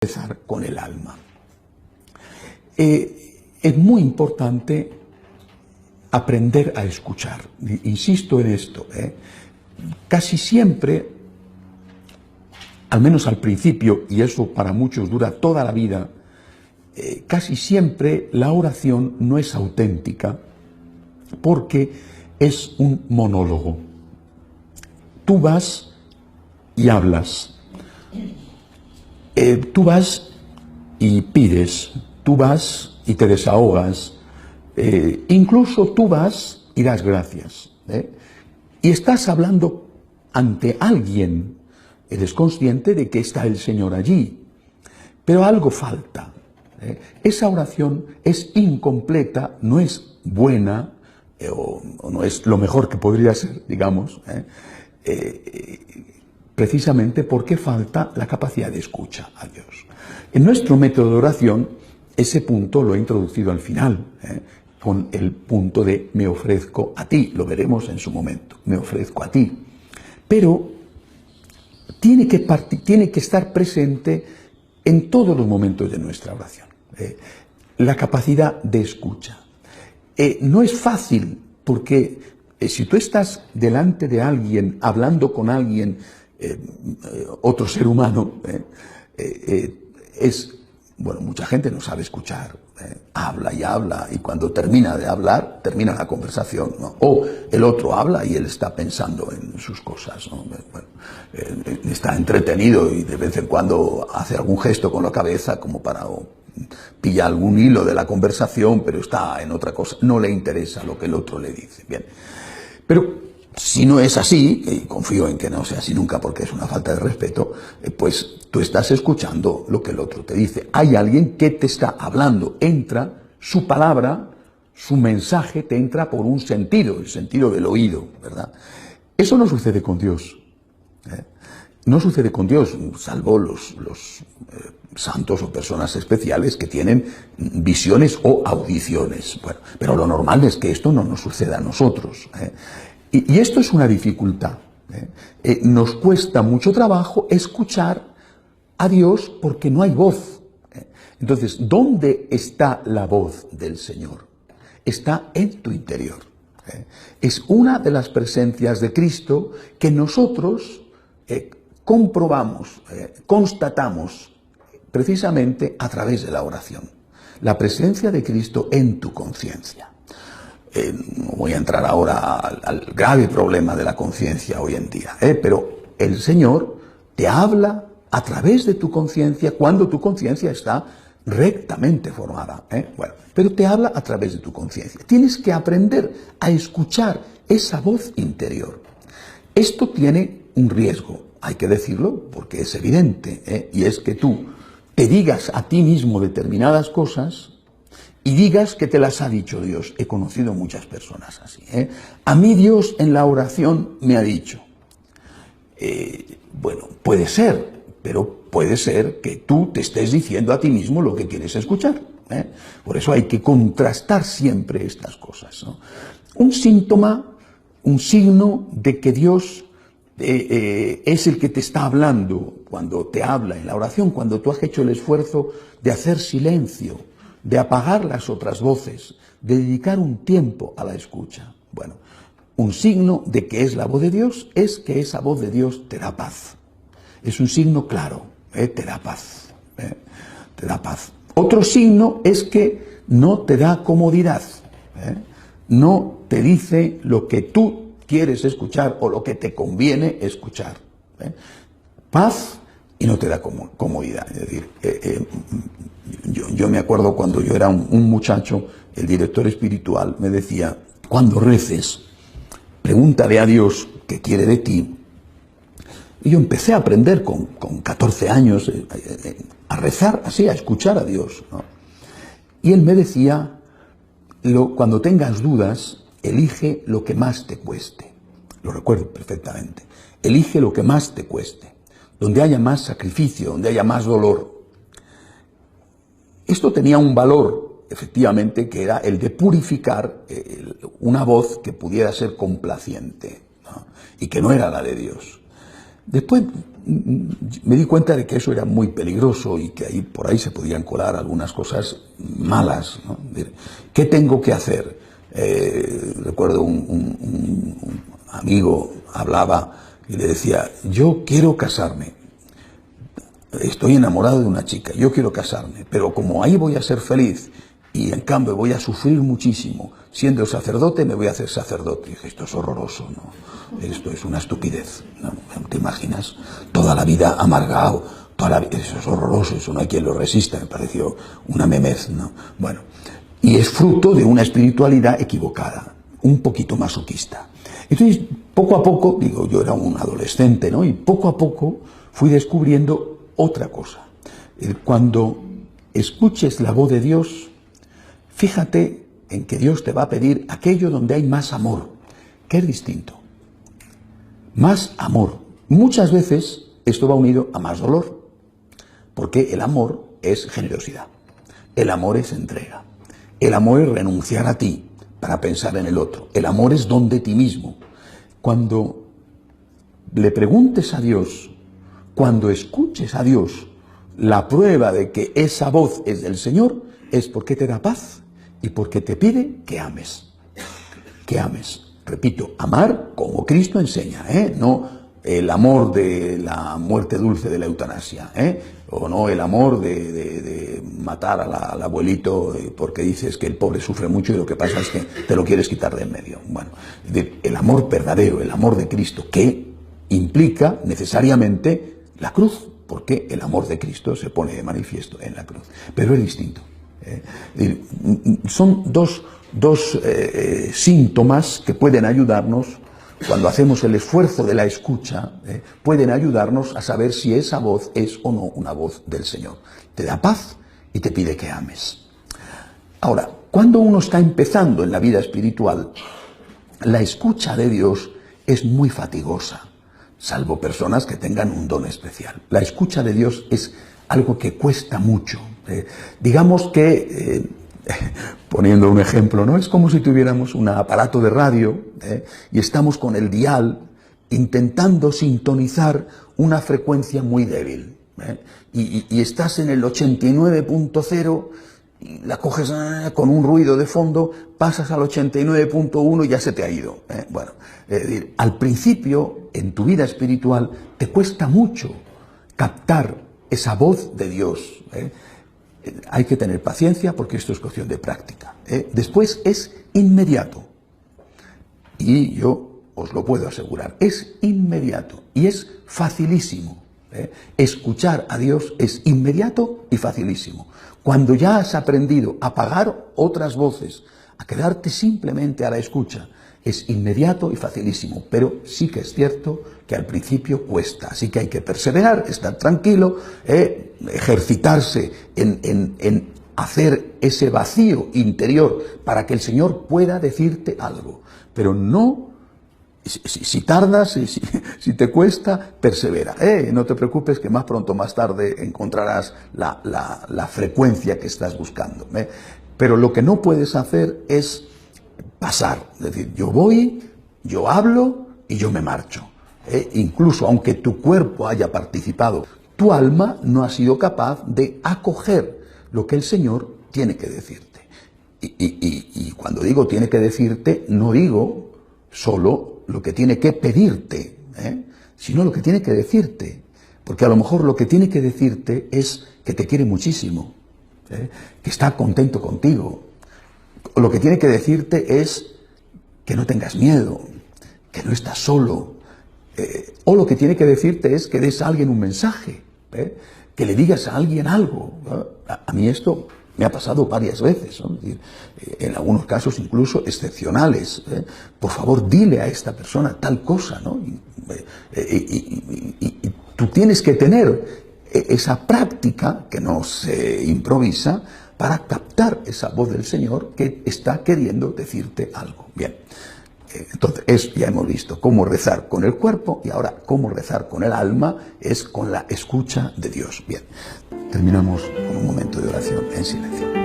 empezar con el alma. Es muy importante aprender a escuchar. Insisto en esto. Casi siempre, al menos al principio, y eso para muchos dura toda la vida, casi siempre la oración no es auténtica porque es un monólogo. Tú vas y hablas. Tú vas y pides, tú vas y te desahogas, incluso tú vas y das gracias. Y estás hablando ante alguien, eres consciente de que está el Señor allí, pero algo falta. Esa oración es incompleta, no es buena, o no es lo mejor que podría ser, digamos, precisamente porque falta la capacidad de escucha a Dios. En nuestro método de oración, ese punto lo he introducido al final, con el punto de me ofrezco a ti, lo veremos en su momento, me ofrezco a ti. Pero tiene que estar presente en todos los momentos de nuestra oración, la capacidad de escucha. No es fácil, porque si tú estás delante de alguien, hablando con alguien, otro ser humano, mucha gente no sabe escuchar, habla y habla, y cuando termina de hablar, termina la conversación, ¿no? O el otro habla y él está pensando en sus cosas, ¿no? Está entretenido y de vez en cuando hace algún gesto con la cabeza como para pillar algún hilo de la conversación, pero está en otra cosa, no le interesa lo que el otro le dice. Bien, pero si no es así, y confío en que no sea así nunca porque es una falta de respeto, pues tú estás escuchando lo que el otro te dice. Hay alguien que te está hablando, entra su palabra, su mensaje te entra por un sentido, el sentido del oído, ¿verdad? Eso no sucede con Dios. No sucede con Dios, salvo los santos o personas especiales que tienen visiones o audiciones. Bueno, pero lo normal es que esto no nos suceda a nosotros. Y esto es una dificultad. Nos cuesta mucho trabajo escuchar a Dios porque no hay voz. Entonces, ¿dónde está la voz del Señor? Está en tu interior. Es una de las presencias de Cristo que nosotros comprobamos, constatamos precisamente a través de la oración. La presencia de Cristo en tu conciencia. No voy a entrar ahora al grave problema de la conciencia hoy en día, pero el Señor te habla a través de tu conciencia cuando tu conciencia está rectamente formada. Pero te habla a través de tu conciencia. Tienes que aprender a escuchar esa voz interior. Esto tiene un riesgo, hay que decirlo porque es evidente, y es que tú te digas a ti mismo determinadas cosas y digas que te las ha dicho Dios. He conocido muchas personas así. A mí Dios en la oración me ha dicho. Bueno, puede ser, pero puede ser que tú te estés diciendo a ti mismo lo que quieres escuchar. Por eso hay que contrastar siempre estas cosas, ¿no? Un síntoma, un signo de que Dios es el que te está hablando cuando te habla en la oración, cuando tú has hecho el esfuerzo de hacer silencio, de apagar las otras voces, de dedicar un tiempo a la escucha. Bueno, un signo de que es la voz de Dios es que esa voz de Dios te da paz. Es un signo claro, te da paz, te da paz. Otro signo es que no te da comodidad, no te dice lo que tú quieres escuchar o lo que te conviene escuchar. Paz y no te da comodidad. Es decir, yo me acuerdo cuando yo era un muchacho, el director espiritual me decía, cuando reces, pregúntale a Dios qué quiere de ti. Y yo empecé a aprender con 14 años a rezar así, a escuchar a Dios, ¿no? Y él me decía, cuando tengas dudas, elige lo que más te cueste. Lo recuerdo perfectamente. Elige lo que más te cueste, donde haya más sacrificio, donde haya más dolor. Esto tenía un valor, efectivamente, que era el de purificar una voz que pudiera ser complaciente, ¿no? Y que no era la de Dios. Después me di cuenta de que eso era muy peligroso y que por ahí se podían colar algunas cosas malas, ¿no? ¿Qué tengo que hacer? Recuerdo un amigo hablaba y le decía, yo quiero casarme, estoy enamorado de una chica, yo quiero casarme, pero como ahí voy a ser feliz y en cambio voy a sufrir muchísimo, siendo sacerdote me voy a hacer sacerdote. Y dije, esto es horroroso, ¿no? Esto es una estupidez, ¿no? ¿Te imaginas? Toda la vida amargado, toda la vida, eso es horroroso, eso no hay quien lo resista, me pareció una memez, ¿no? Bueno, y es fruto de una espiritualidad equivocada, un poquito masoquista. Entonces, poco a poco, digo, yo era un adolescente, ¿no? Y poco a poco fui descubriendo otra cosa. Cuando escuches la voz de Dios, fíjate en que Dios te va a pedir aquello donde hay más amor, que es distinto. Más amor. Muchas veces esto va unido a más dolor, porque el amor es generosidad, el amor es entrega, el amor es renunciar a ti para pensar en el otro, el amor es don de ti mismo. Cuando le preguntes a Dios, cuando escuches a Dios, la prueba de que esa voz es del Señor es porque te da paz y porque te pide que ames. Que ames. Repito, amar como Cristo enseña, no el amor de la muerte dulce de la eutanasia, o no el amor de matar al abuelito porque dices que el pobre sufre mucho y lo que pasa es que te lo quieres quitar de en medio. Bueno, el amor verdadero, el amor de Cristo, que implica necesariamente la cruz, porque el amor de Cristo se pone de manifiesto en la cruz, pero es distinto. Son dos síntomas que pueden ayudarnos, cuando hacemos el esfuerzo de la escucha, pueden ayudarnos a saber si esa voz es o no una voz del Señor. Te da paz y te pide que ames. Ahora, cuando uno está empezando en la vida espiritual, la escucha de Dios es muy fatigosa, salvo personas que tengan un don especial. La escucha de Dios es algo que cuesta mucho. Digamos que, poniendo un ejemplo, ¿no? Es como si tuviéramos un aparato de radio y estamos con el dial intentando sintonizar una frecuencia muy débil. Y estás en el 89.0 y la coges con un ruido de fondo, pasas al 89.1 y ya se te ha ido. Bueno, es decir, al principio, en tu vida espiritual, te cuesta mucho captar esa voz de Dios. Hay que tener paciencia porque esto es cuestión de práctica. Después es inmediato. Y yo os lo puedo asegurar, es inmediato y es facilísimo. Escuchar a Dios es inmediato y facilísimo. Cuando ya has aprendido a apagar otras voces, a quedarte simplemente a la escucha, es inmediato y facilísimo, pero sí que es cierto que al principio cuesta, así que hay que perseverar, estar tranquilo, ejercitarse en hacer ese vacío interior para que el Señor pueda decirte algo, pero no, si tardas, si te cuesta, persevera, no te preocupes que más pronto o más tarde encontrarás la frecuencia que estás buscando, pero lo que no puedes hacer es pasar, es decir, yo voy, yo hablo y yo me marcho. Incluso aunque tu cuerpo haya participado, tu alma no ha sido capaz de acoger lo que el Señor tiene que decirte. Y cuando digo tiene que decirte, no digo solo lo que tiene que pedirte, sino lo que tiene que decirte. Porque a lo mejor lo que tiene que decirte es que te quiere muchísimo, que está contento contigo. Lo que tiene que decirte es que no tengas miedo, que no estás solo. O lo que tiene que decirte es que des a alguien un mensaje, que le digas a alguien algo. A mí esto me ha pasado varias veces, ¿no? En algunos casos incluso excepcionales. Por favor, dile a esta persona tal cosa, ¿no? Y tú tienes que tener esa práctica que no se improvisa para captar esa voz del Señor que está queriendo decirte algo. Bien, entonces ya hemos visto cómo rezar con el cuerpo y ahora cómo rezar con el alma es con la escucha de Dios. Bien, terminamos con un momento de oración en silencio.